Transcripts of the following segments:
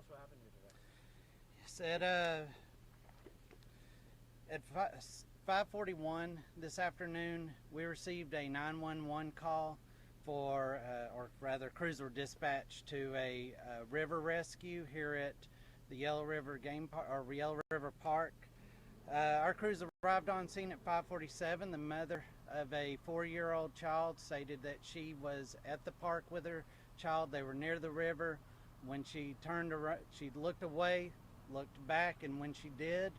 us what happened here today. At 5:41 this afternoon, we received a 911 call for, or rather, crews were dispatched to a river rescue here at the Yellow River Yellow River Park. Our crews arrived on scene at 5:47. The mother of a 4-year-old child stated that she was at the park with her child. They were near the river. When she turned around, she looked away, looked back, and when she did,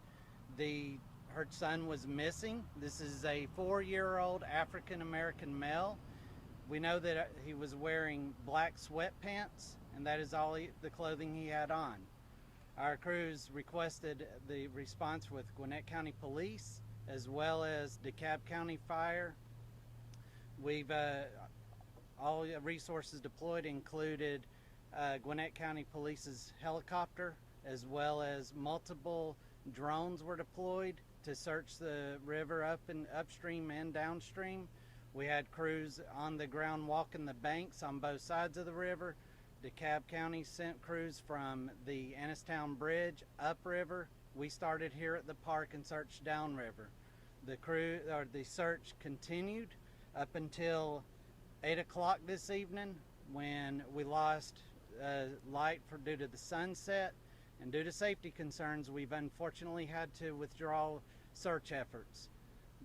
her son was missing. This is a 4-year-old African-American male. We know that he was wearing black sweatpants, and that is all the clothing he had on. Our crews requested the response with Gwinnett County Police as well as DeKalb County Fire. All resources deployed included Gwinnett County Police's helicopter, as well as multiple drones were deployed to search the river upstream and downstream. We had crews on the ground walking the banks on both sides of the river. DeKalb County sent crews from the Annistown Bridge upriver. We started here at the park and searched downriver. The search continued up until 8 o'clock this evening, when we lost light due to the sunset, and due to safety concerns, we've unfortunately had to withdraw search efforts.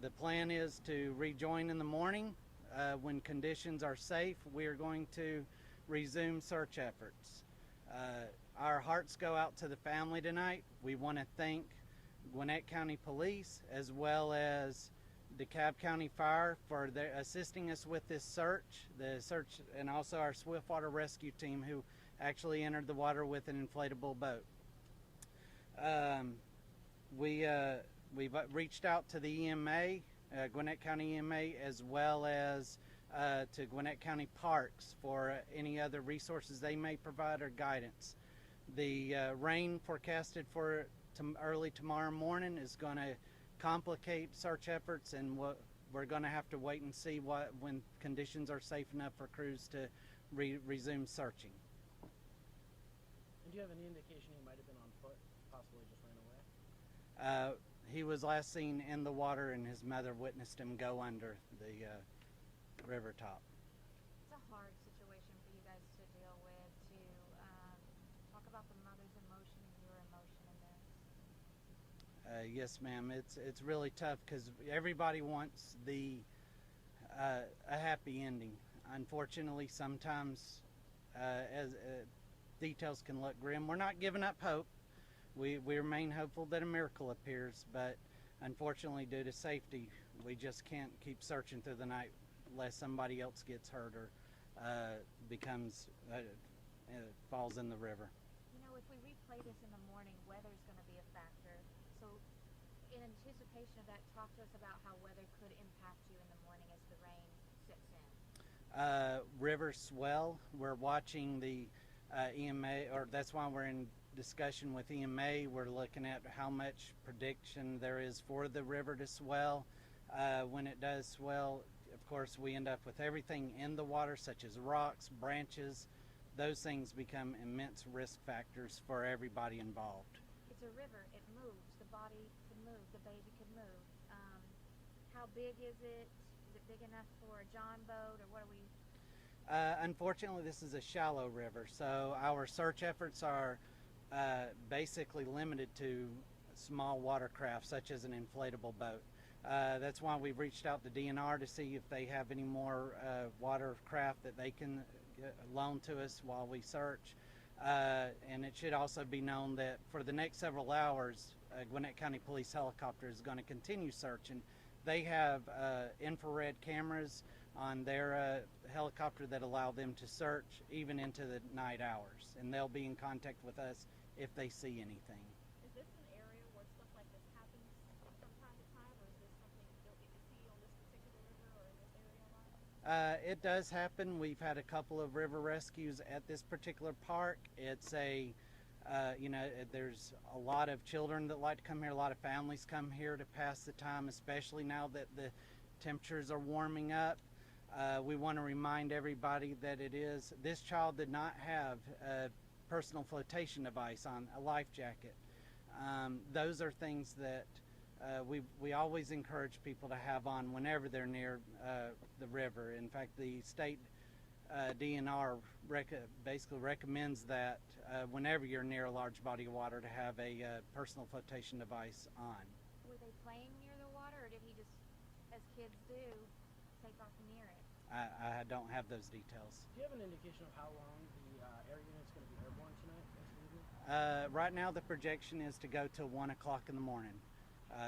The plan is to rejoin in the morning. When conditions are safe, we are going to resume search efforts. Our hearts go out to the family tonight. We want to thank Gwinnett County Police as well as DeKalb County Fire for assisting us with this search, and also our Swiftwater Rescue Team, who actually entered the water with an inflatable boat. We've reached out to the EMA, Gwinnett County EMA, as well as to Gwinnett County Parks for any other resources they may provide or guidance. The rain forecasted for early tomorrow morning is going to complicate search efforts, and we're going to have to wait and see when conditions are safe enough for crews to resume searching. And do you have any indication he might have been on foot, possibly just ran away? He was last seen in the water, and his mother witnessed him go under the river top. It's a hard situation for you guys to deal with, to talk about the mother's emotion and your emotion in this. Yes, ma'am. It's really tough because everybody wants a happy ending. Unfortunately, sometimes details can look grim. We're not giving up hope. We remain hopeful that a miracle appears, but unfortunately, due to safety, we just can't keep searching through the night unless somebody else gets hurt or falls in the river. You know, if we replay this in the morning, weather's going to be a factor. So in anticipation of that, talk to us about how weather could impact you in the morning as the rain sets in. River swell. We're watching the EMA, or that's why we're in discussion with EMA. We're looking at how much prediction there is for the river to swell. When it does swell, of course, we end up with everything in the water, such as rocks, branches. Those things become immense risk factors for everybody involved. It's a river. It moves. The body can move. The baby can move. How big is it? Is it big enough for a John boat, or what are we? Unfortunately, this is a shallow river, so our search efforts are basically limited to small watercraft, such as an inflatable boat. That's why we've reached out to DNR to see if they have any more watercraft that they can loan to us while we search. And it should also be known that for the next several hours, Gwinnett County Police helicopter is going to continue searching. They have infrared cameras on their helicopter that allow them to search even into the night hours, and they'll be in contact with us if they see anything. Is this an area where stuff like this happens from time to time, or is this something you don't get to see on this particular river or in this area a lot? It does happen. We've had a couple of river rescues at this particular park. It's there's a lot of children that like to come here. A lot of families come here to pass the time, especially now that the temperatures are warming up. We want to remind everybody that this child did not have personal flotation device on, a life jacket. Those are things that we always encourage people to have on whenever they're near the river. In fact, the state DNR basically recommends that whenever you're near a large body of water to have a personal flotation device on. Were they playing near the water, or did he just, as kids do, take off near it? I don't have those details. Do you have an indication of how long the air unit's going to be airborne tonight? This evening? Right now the projection is to go till 1 o'clock in the morning.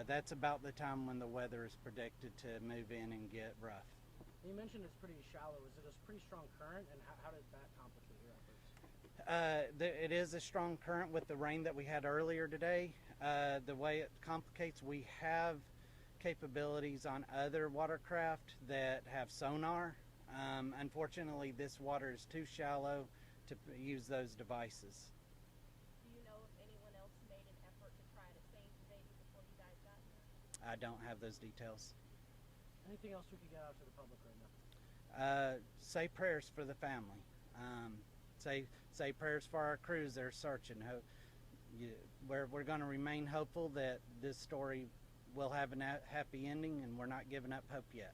That's about the time when the weather is predicted to move in and get rough. You mentioned it's pretty shallow. Is it a pretty strong current, and how did that complicate your efforts? It is a strong current with the rain that we had earlier today. The way it complicates, we have capabilities on other watercraft that have sonar. Unfortunately, this water is too shallow to use those devices. Do you know if anyone else made an effort to try to save the baby before you guys got here? I don't have those details. Anything else we could get out to the public right now? Say prayers for the family. Say prayers for our crews that are searching. We're going to remain hopeful that this story will have a happy ending, and we're not giving up hope yet.